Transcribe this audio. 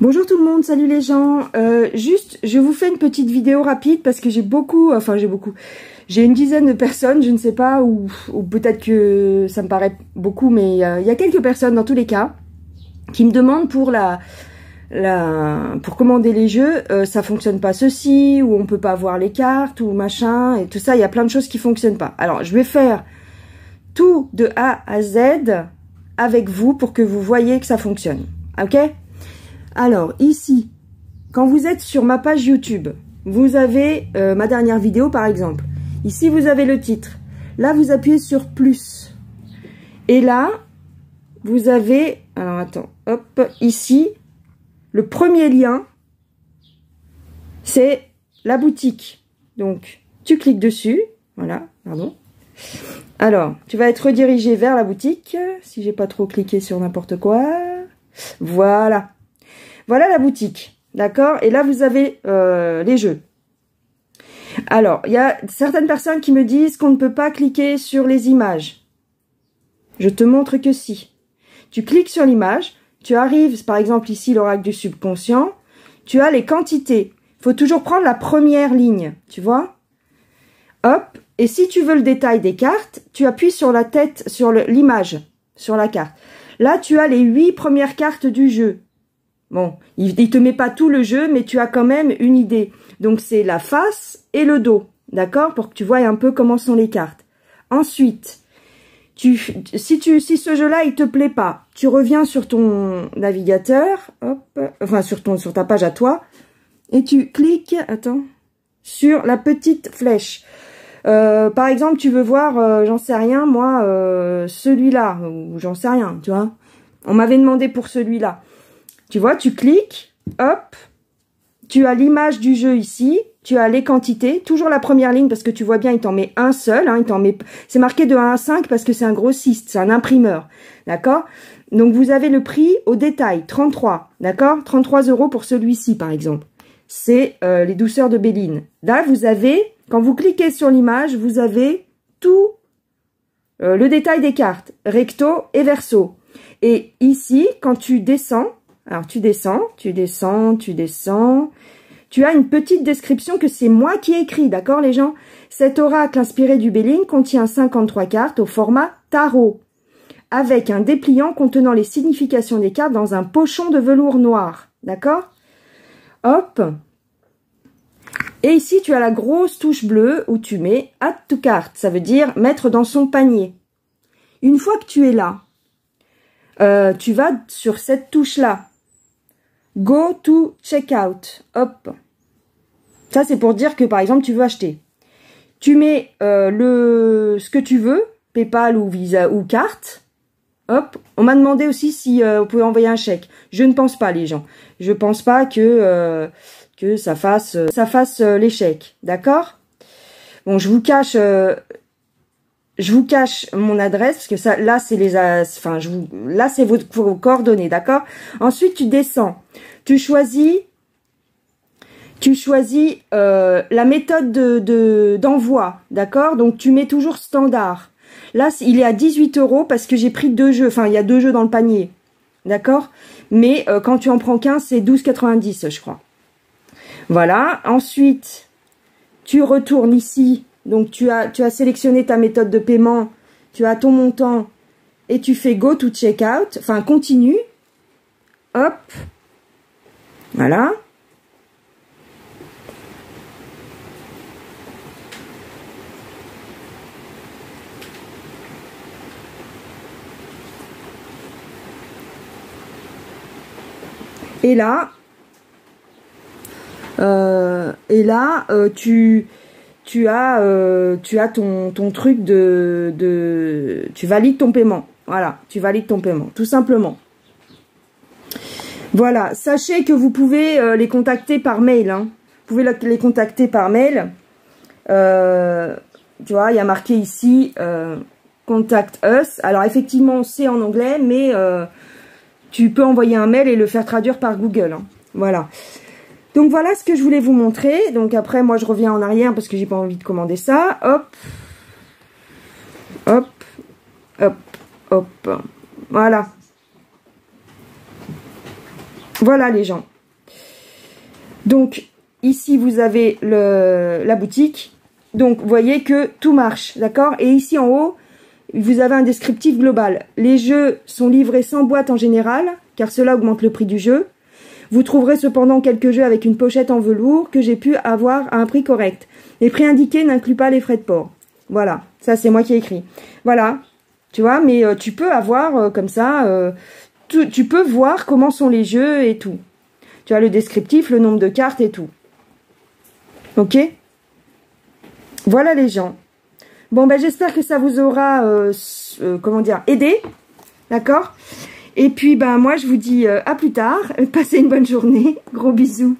Bonjour tout le monde, salut les gens. Juste, je vous fais une petite vidéo rapide parce que j'ai une dizaine de personnes, je ne sais pas, ou peut-être que ça me paraît beaucoup, mais il y a quelques personnes dans tous les cas qui me demandent pour pour commander les jeux, ça fonctionne pas ceci, ou on peut pas voir les cartes, ou machin, et tout ça, il y a plein de choses qui fonctionnent pas. Alors, je vais faire tout de A à Z avec vous pour que vous voyez que ça fonctionne, ok ? Alors, ici, quand vous êtes sur ma page YouTube, vous avez ma dernière vidéo, par exemple. Ici, vous avez le titre. Là, vous appuyez sur plus. Et là, vous avez... Alors, attends. Hop. Ici, le premier lien, c'est la boutique. Donc, tu cliques dessus. Voilà, pardon. Alors, tu vas être redirigé vers la boutique. Si j'ai pas trop cliqué sur n'importe quoi. Voilà. Voilà la boutique, d'accord? Et là, vous avez les jeux. Alors, il y a certaines personnes qui me disent qu'on ne peut pas cliquer sur les images. Je te montre que si. Tu cliques sur l'image, tu arrives, par exemple ici, l'oracle du subconscient, tu as les quantités. Il faut toujours prendre la première ligne, tu vois? Hop, et si tu veux le détail des cartes, tu appuies sur la tête, sur l'image, sur la carte. Là, tu as les 8 premières cartes du jeu. Bon, il te met pas tout le jeu, mais tu as quand même une idée. Donc, c'est la face et le dos, d'accord? Pour que tu vois un peu comment sont les cartes. Ensuite, si ce jeu-là, il te plaît pas, tu reviens sur ton navigateur, hop, enfin, sur ta page à toi, et tu cliques, attends, sur la petite flèche. Par exemple, tu veux voir, j'en sais rien, moi, celui-là, ou j'en sais rien, tu vois? On m'avait demandé pour celui-là. Tu vois, tu cliques, hop, tu as l'image du jeu ici, tu as les quantités, toujours la première ligne parce que tu vois bien, il t'en met un seul, hein, c'est marqué de 1 à 5 parce que c'est un grossiste, c'est un imprimeur, d'accord? Donc vous avez le prix au détail, 33, d'accord? 33 € pour celui-ci par exemple. C'est les douceurs de Béline. Là, vous avez, quand vous cliquez sur l'image, vous avez tout le détail des cartes, recto et verso. Et ici, quand tu descends, alors, tu descends. Tu as une petite description que c'est moi qui ai écrit, d'accord, les gens? Cet oracle inspiré du Béline contient 53 cartes au format tarot, avec un dépliant contenant les significations des cartes dans un pochon de velours noir, d'accord? Hop. Et ici, tu as la grosse touche bleue où tu mets « Add to cart », ça veut dire mettre dans son panier. Une fois que tu es là, tu vas sur cette touche-là. Go to checkout. Hop. Ça, c'est pour dire que, par exemple, tu veux acheter. Tu mets ce que tu veux, PayPal ou Visa ou carte. Hop. On m'a demandé aussi si on pouvait envoyer un chèque. Je ne pense pas, les gens. Je pense pas que ça fasse les chèques. D'accord? Bon, je vous cache mon adresse parce que ça, là, c'est là, c'est vos coordonnées, d'accord? Ensuite, tu descends. Tu choisis la méthode d'envoi, d'accord? Donc, tu mets toujours standard. Là, il est à 18 € parce que j'ai pris 2 jeux. Enfin, il y a 2 jeux dans le panier, d'accord? Mais quand tu en prends qu'un, c'est 12,90 €, je crois. Voilà. Ensuite, tu retournes ici. Donc, tu as sélectionné ta méthode de paiement, tu as ton montant et tu fais go to checkout, enfin, continue. Hop. Voilà. Et là, tu as ton truc tu valides ton paiement. Voilà, tu valides ton paiement, tout simplement. Voilà, sachez que vous pouvez les contacter par mail. Hein. Vous pouvez les contacter par mail. Tu vois, il y a marqué ici Contact Us. Alors effectivement, c'est en anglais, mais tu peux envoyer un mail et le faire traduire par Google. Hein. Voilà. Donc voilà ce que je voulais vous montrer. Donc après, moi je reviens en arrière parce que j'ai pas envie de commander ça. Hop. Hop. Hop. Hop. Voilà. Voilà les gens. Donc, ici, vous avez la boutique. Donc, vous voyez que tout marche, d'accord? Et ici, en haut, vous avez un descriptif global. Les jeux sont livrés sans boîte en général, car cela augmente le prix du jeu. Vous trouverez cependant quelques jeux avec une pochette en velours que j'ai pu avoir à un prix correct. Les prix indiqués n'incluent pas les frais de port. Voilà, ça c'est moi qui ai écrit. Voilà, tu vois, mais tu peux avoir comme ça, tu peux voir comment sont les jeux et tout. Tu as le descriptif, le nombre de cartes et tout. Ok? Voilà les gens. Bon, ben j'espère que ça vous aura, comment dire, aidé. D'accord? Et puis, ben moi je vous dis à plus tard. Passez une bonne journée. Gros bisous.